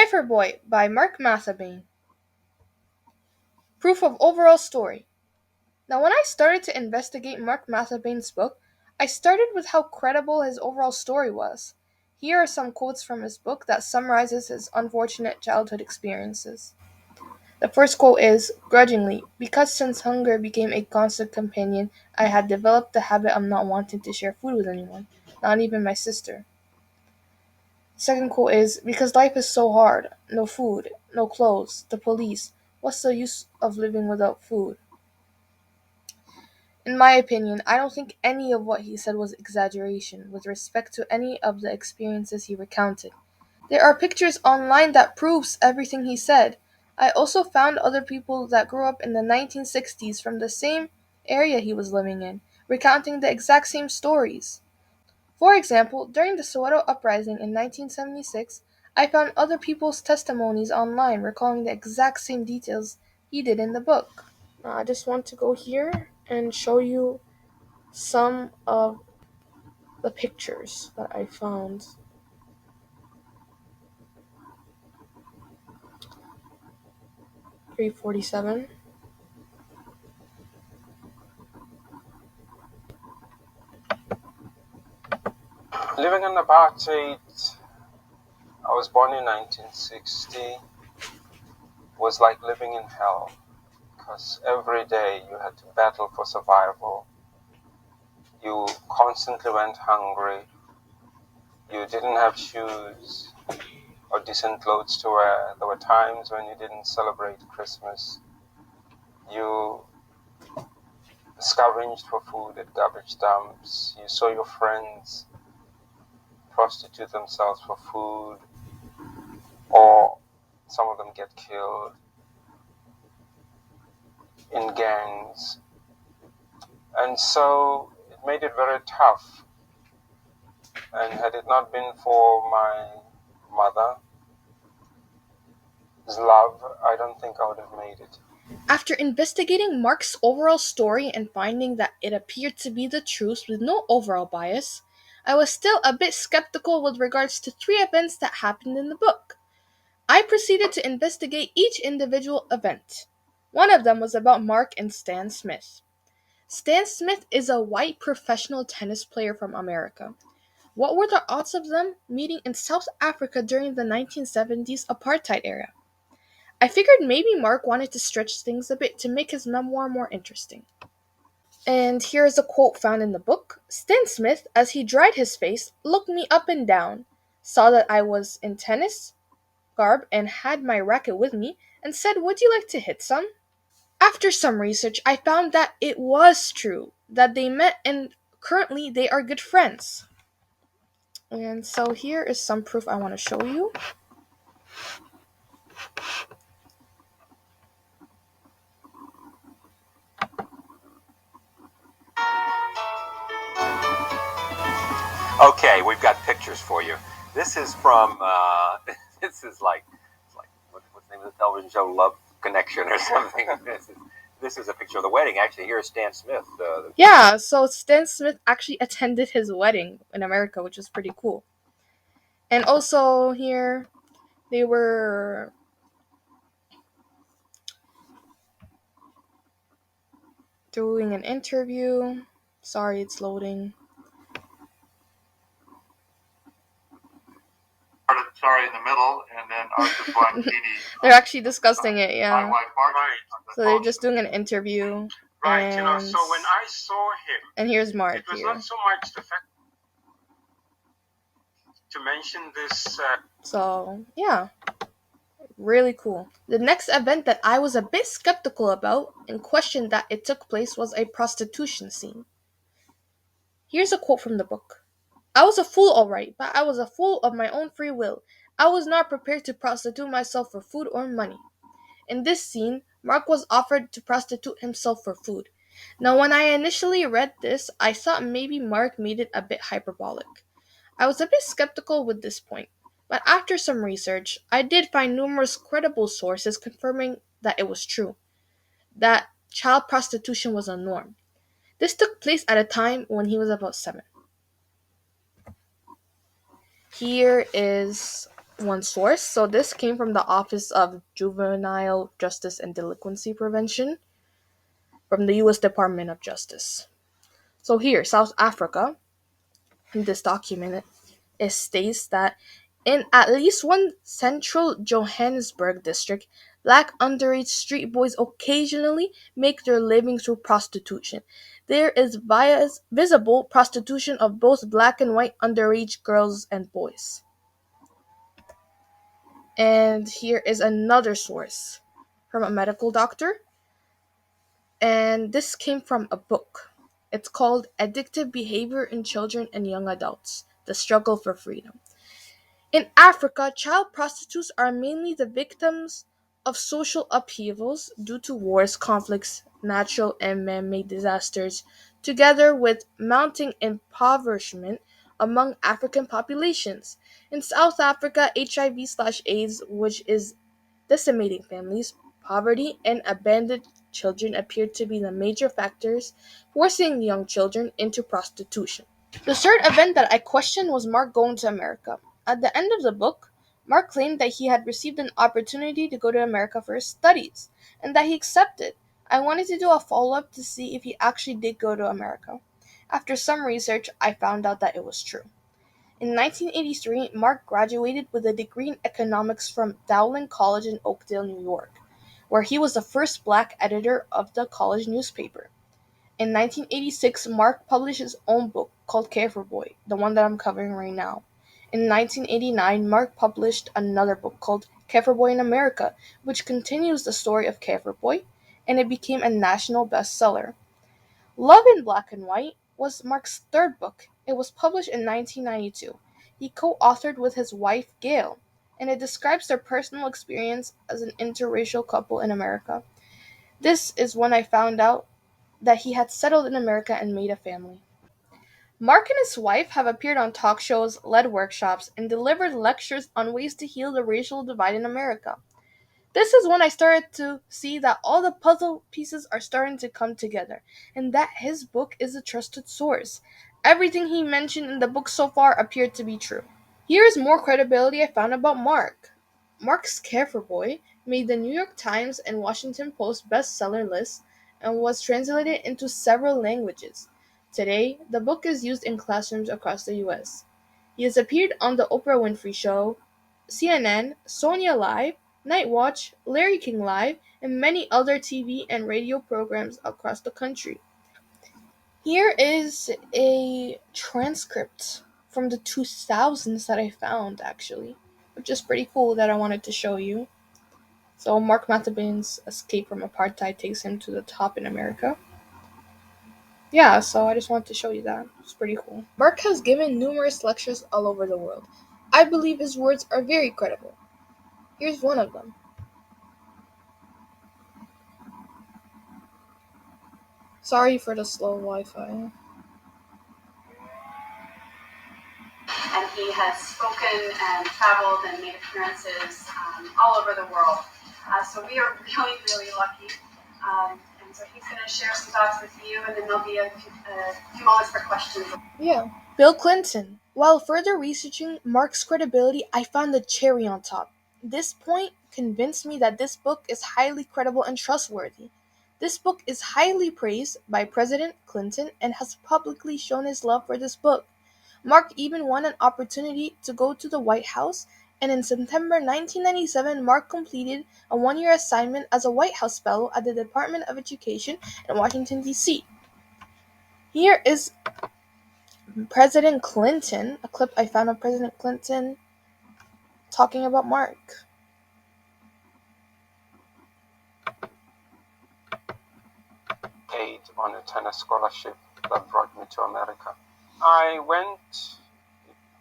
Cipher Boy by Mark Mathabane. Proof of overall story. Now, when I started to investigate Mark Mathabane's book, I started with how credible his overall story was. Here are some quotes from his book that summarizes his unfortunate childhood experiences. The first quote is, grudgingly, because since hunger became a constant companion, I had developed the habit of not wanting to share food with anyone, not even my sister. Second quote is, because life is so hard. No food, no clothes, the police. What's the use of living without food? In my opinion, I don't think any of what he said was exaggeration with respect to any of the experiences he recounted. There are pictures online that proves everything he said. I also found other people that grew up in the 1960s from the same area he was living in, recounting the exact same stories. For example, during the Soweto uprising in 1976, I found other people's testimonies online recalling the exact same details he did in the book. I just want to go here and show you some of the pictures that I found. 347. Living in apartheid, I was born in 1960, was like living in hell because every day you had to battle for survival. You constantly went hungry. You didn't have shoes or decent clothes to wear. There were times when you didn't celebrate Christmas. You scavenged for food at garbage dumps. You saw your friends prostitute themselves for food, or some of them get killed in gangs. And so it made it very tough. And had it not been for my mother's love, I don't think I would have made it. After investigating Mark's overall story and finding that it appeared to be the truth with no overall bias, I was still a bit skeptical with regards to three events that happened in the book. I proceeded to investigate each individual event. One of them was about Mark and Stan Smith. Stan Smith is a white professional tennis player from America. What were the odds of them meeting in South Africa during the 1970s apartheid era? I figured maybe Mark wanted to stretch things a bit to make his memoir more interesting. And here is a quote found in the book. Stan Smith, as he dried his face, looked me up and down, saw that I was in tennis garb and had my racket with me, and said, "Would you like to hit some?" After some research, I found that it was true, that they met and currently they are good friends. And so here is some proof I want to show you. Okay, we've got pictures for you. This is from, this is like, what's the name of the television show? Love Connection or something. This is a picture of the wedding. Actually, here's Stan Smith. Yeah, so Stan Smith actually attended his wedding in America, which is pretty cool. And also here, they were doing an interview. Sorry, it's loading. Sorry, in the middle, and then Arthur Blancini. They're actually discussing it, yeah. My wife, Margaret. So they're just doing an interview. Right, And, so when I saw him, and here's Mark it was here. not so much the fact to mention this. So, yeah. Really cool. The next event that I was a bit skeptical about and questioned that it took place was a prostitution scene. Here's a quote from the book. I was a fool, alright, but I was a fool of my own free will. I was not prepared to prostitute myself for food or money. In this scene, Mark was offered to prostitute himself for food. Now, when I initially read this, I thought maybe Mark made it a bit hyperbolic. I was a bit skeptical with this point, but after some research, I did find numerous credible sources confirming that it was true, that child prostitution was a norm. This took place at a time when he was about 7. Here is one source. So this came from the Office of Juvenile Justice and Delinquency Prevention from the US Department of Justice. So here, South Africa, in this document, it states that in at least one central Johannesburg district, black underage street boys occasionally make their living through prostitution. There is visible prostitution of both black and white underage girls and boys. And here is another source from a medical doctor, and this came from a book. It's called Addictive Behavior in Children and Young Adults: The Struggle for Freedom. In Africa, child prostitutes are mainly the victims of social upheavals due to wars, conflicts, natural and man made disasters, together with mounting impoverishment among African populations. In South Africa, HIV/AIDS, which is decimating families, poverty, and abandoned children appear to be the major factors forcing young children into prostitution. The third event that I questioned was Mark going to America. At the end of the book, Mark claimed that he had received an opportunity to go to America for his studies, and that he accepted. I wanted to do a follow up to see if he actually did go to America. After some research, I found out that it was true. In 1983, Mark graduated with a degree in economics from Dowling College in Oakdale, New York, where he was the first black editor of the college newspaper. In 1986, Mark published his own book called Kaffir Boy, the one that I'm covering right now. In 1989, Mark published another book called Kaffir Boy in America, which continues the story of Kaffir Boy, and it became a national bestseller. Love in Black and White was Mark's third book. It was published in 1992. He co-authored with his wife, Gail, and it describes their personal experience as an interracial couple in America. This is when I found out that he had settled in America and made a family. Mark and his wife have appeared on talk shows, led workshops, and delivered lectures on ways to heal the racial divide in America. This is when I started to see that all the puzzle pieces are starting to come together, and that his book is a trusted source. Everything he mentioned in the book so far appeared to be true. Here is more credibility I found about Mark. Mark's Kaffir Boy made the New York Times and Washington Post bestseller lists and was translated into several languages. Today, the book is used in classrooms across the US. He has appeared on The Oprah Winfrey Show, CNN, Sonia Live, Night Watch, Larry King Live, and many other TV and radio programs across the country. Here is a transcript from the 2000s that I found, actually, which is pretty cool that I wanted to show you. So Mark Matabele's escape from apartheid takes him to the top in America. Yeah, so I just wanted to show you that. It's pretty cool. Mark has given numerous lectures all over the world. I believe his words are very credible. Here's one of them. Sorry for the slow Wi-Fi. And he has spoken and traveled and made appearances all over the world. So we are really, really lucky. And so he's going to share some thoughts with you, and then there'll be a few moments for questions. Yeah. Bill Clinton. While further researching Mark's credibility, I found the cherry on top. This point convinced me that this book is highly credible and trustworthy. This book is highly praised by President Clinton and has publicly shown his love for this book. Mark even won an opportunity to go to the White House, and in September 1997, Mark completed a one-year assignment as a White House Fellow at the Department of Education in Washington, D.C. Here is President Clinton, a clip I found of President Clinton talking about Mark. Aid on a tennis scholarship that brought me to America. I went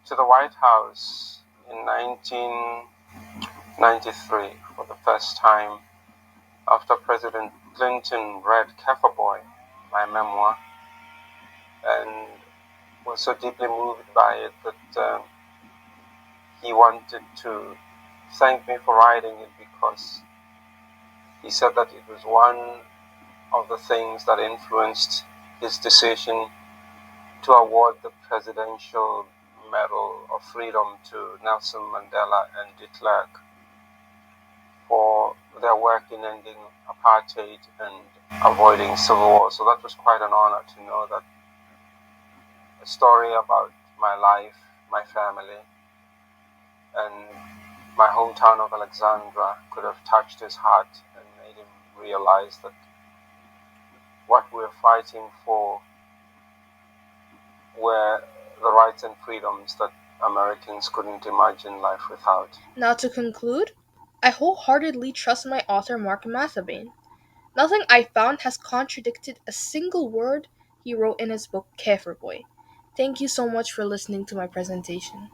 to the White House in 1993 for the first time after President Clinton read Kaffir Boy, my memoir, and was so deeply moved by it that he wanted to thank me for writing it because he said that it was one of the things that influenced his decision to award the Presidential Medal of Freedom to Nelson Mandela and de Klerk for their work in ending apartheid and avoiding civil war. So that was quite an honor to know that a story about my life, my family, and my hometown of Alexandra could have touched his heart and made him realize that what we're fighting for were the rights and freedoms that Americans couldn't imagine life without. Now, to conclude, I wholeheartedly trust my author Mark Mathabane. Nothing I found has contradicted a single word he wrote in his book Kefir Boy. Thank you so much for listening to my presentation.